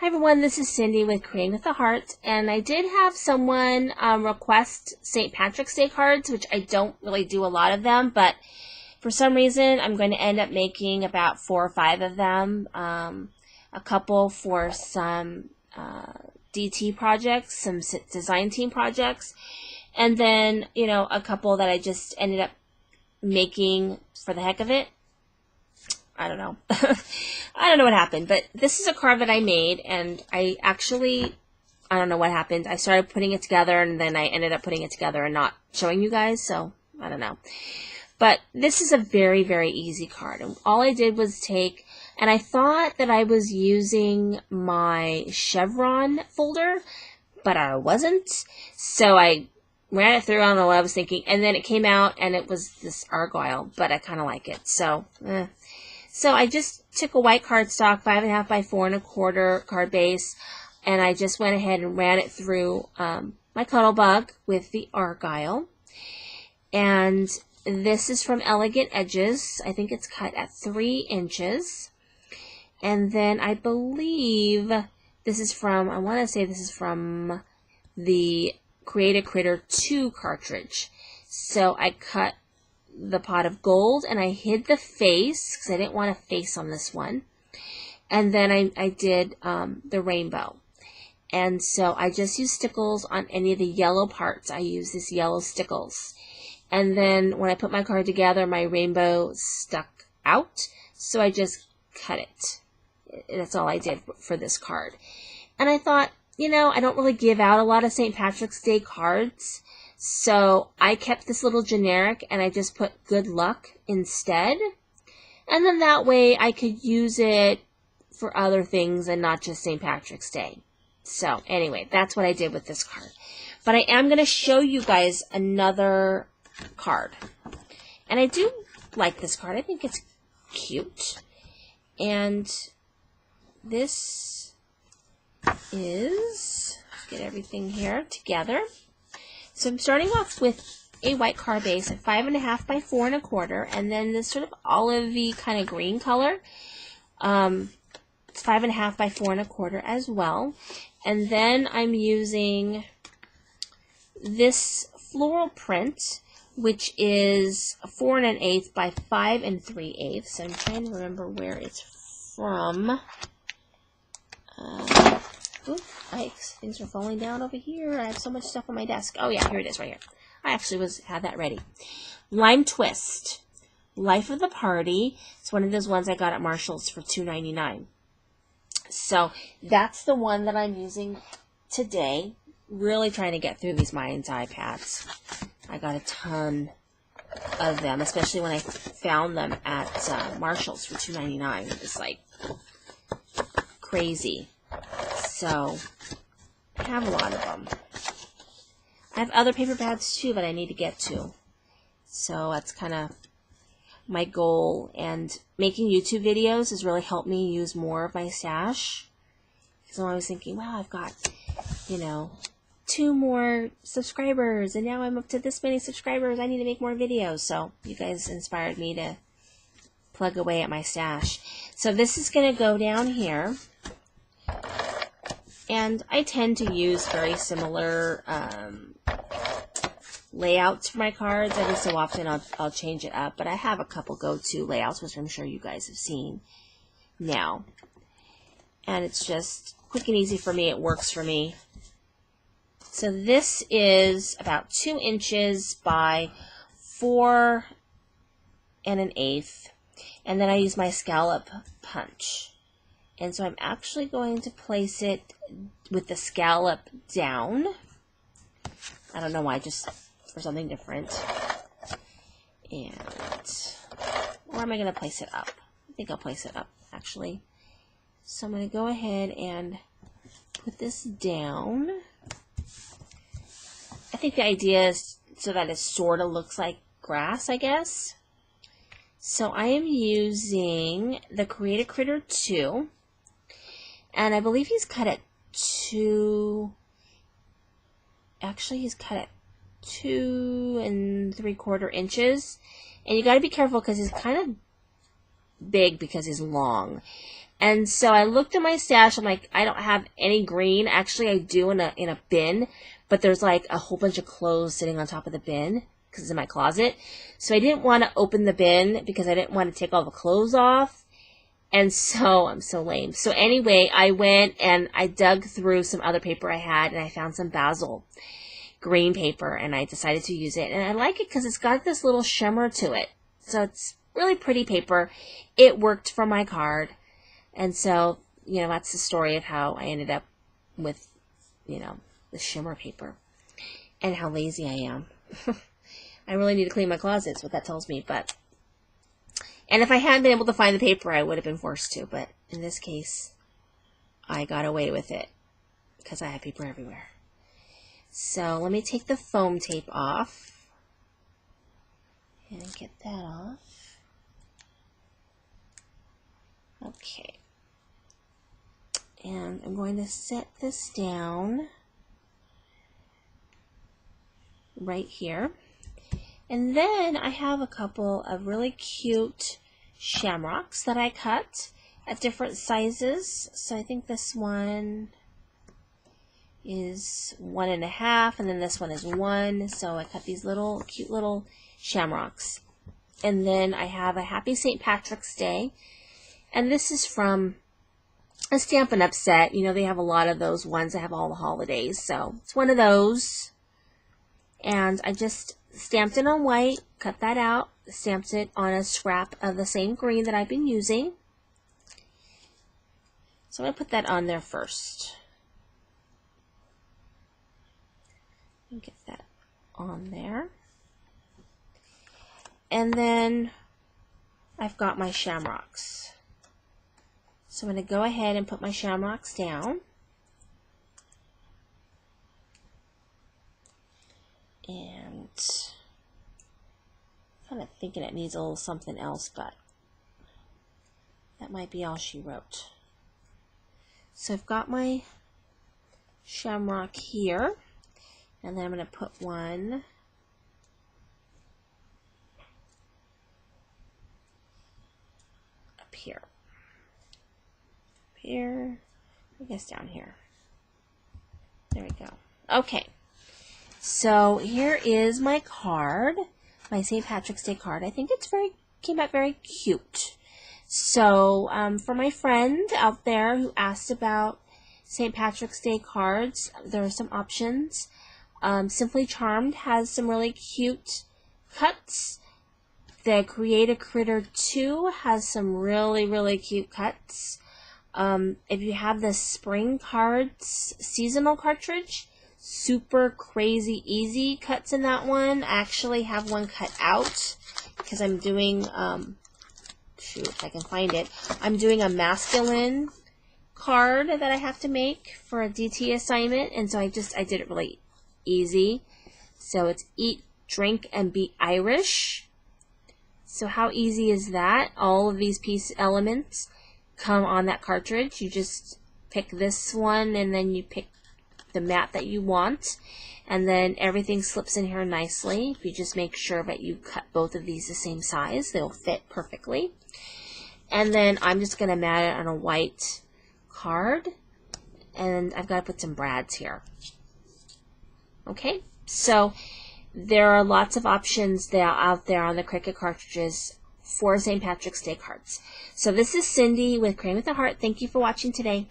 Hi everyone, this is Cindy with Creating with the Heart, and I did have someone request St. Patrick's Day cards, which I don't really do a lot of them, but for some reason I'm going to end up making about 4 or 5 of them, a couple for some DT projects, some design team projects, and then, a couple that I just ended up making for the heck of it. I don't know. I don't know what happened, but this is a card that I made, and I don't know what happened. I started putting it together, and then I ended up putting it together and not showing you guys, so I don't know. But this is a very, very easy card. And all I did was take, and I thought that I was using my chevron folder, but I wasn't. So I ran it through, I don't know what I was thinking, and then it came out, and it was this Argyle, but I kind of like it, so So I just took a white cardstock, 5.5 by 4.25 card base, and I just went ahead and ran it through my Cuttlebug with the Argyle. And this is from Elegant Edges. I think it's cut at 3 inches. And then I believe this is from, I want to say this is from the Create a Critter 2 cartridge. So I cut the pot of gold, and I hid the face because I didn't want a face on this one. And then I did the rainbow. And so I just used stickles on any of the yellow parts. I use this yellow stickles. And then when I put my card together, my rainbow stuck out. So I just cut it. That's all I did for this card. And I thought, I don't really give out a lot of St. Patrick's Day cards. So I kept this little generic, and I just put good luck instead. And then that way I could use it for other things and not just St. Patrick's Day. So anyway, that's what I did with this card. But I am going to show you guys another card. And I do like this card. I think it's cute. And this is, let's get everything here together. So I'm starting off with a white card base at 5.5 by 4.25, and then this sort of olivey kind of green color. It's 5.5 by 4.25 as well. And then I'm using this floral print, which is 4 1/8 by 5 3/8. I'm trying to remember where it's from. Things are falling down over here. I have so much stuff on my desk. Oh yeah, here it is right here. I actually had that ready. Lime Twist. Life of the Party. It's one of those ones I got at Marshall's for $2.99. So that's the one that I'm using today. Really trying to get through these Mayans iPads. I got a ton of them, especially when I found them at Marshall's for $2.99. It was like crazy. So I have a lot of them. I have other paper pads too that I need to get to. So that's kind of my goal. And making YouTube videos has really helped me use more of my stash. Because I'm always thinking, wow, I've got, 2 more subscribers. And now I'm up to this many subscribers. I need to make more videos. So you guys inspired me to plug away at my stash. So this is going to go down here. And I tend to use very similar layouts for my cards. Every so often I'll change it up. But I have a couple go-to layouts, which I'm sure you guys have seen now. And it's just quick and easy for me. It works for me. So this is about 2 inches by 4 1/8. And then I use my scallop punch. And so I'm actually going to place it with the scallop down. I don't know why, just for something different. And or am I going to place it up? I think I'll place it up, actually. So I'm going to go ahead and put this down. I think the idea is so that it sort of looks like grass, I guess. So I am using the Create a Critter 2. And I believe he's cut at 2, actually he's cut at 2 3/4 inches. And you got to be careful because he's kind of big because he's long. And so I looked at my stash. I'm like, I don't have any green. Actually, I do in a bin, but there's like a whole bunch of clothes sitting on top of the bin because it's in my closet. So I didn't want to open the bin because I didn't want to take all the clothes off. And so I'm so lame. So anyway, I went and I dug through some other paper I had, and I found some Basil green paper, and I decided to use it. And I like it because it's got this little shimmer to it. So it's really pretty paper. It worked for my card. And so, you know, that's the story of how I ended up with, you know, the shimmer paper and how lazy I am. I really need to clean my closet is what that tells me. And if I hadn't been able to find the paper, I would have been forced to. But in this case, I got away with it because I have paper everywhere. So let me take the foam tape off and get that off. Okay. And I'm going to set this down right here. And then I have a couple of really cute shamrocks that I cut at different sizes. So I think this one is 1.5, and then this one is 1. So I cut these little cute little shamrocks. And then I have a Happy St. Patrick's Day. And this is from a Stampin' Up! Set. You know, they have a lot of those ones that have all the holidays. So it's one of those. And I just stamped it on white, cut that out, stamped it on a scrap of the same green that I've been using. So I'm going to put that on there first. And get that on there. And then I've got my shamrocks. So I'm going to go ahead and put my shamrocks down. And I'm kind of thinking it needs a little something else, but that might be all she wrote. So I've got my shamrock here, and then I'm going to put one up here. Here, I guess down here. There we go. Okay. So here is my card, my St. Patrick's Day card. I think it's came out very cute. So for my friend out there who asked about St. Patrick's Day cards, there are some options. Simply Charmed has some really cute cuts. The Create a Critter 2 has some really, really cute cuts. If you have the Spring Cards seasonal cartridge, super crazy easy cuts in that one. I actually have one cut out because I'm doing, shoot if I can find it, I'm doing a masculine card that I have to make for a DT assignment, and so I did it really easy. So it's Eat, Drink, and Be Irish. So how easy is that? All of these piece elements come on that cartridge. You just pick this one, and then you pick the mat that you want, and then everything slips in here nicely. If you just make sure that you cut both of these the same size, they'll fit perfectly. And then I'm just going to mat it on a white card, and I've got to put some brads here. Okay, so there are lots of options out there on the Cricut cartridges for St. Patrick's Day cards. So this is Cindy with Creating with a Heart. Thank you for watching today.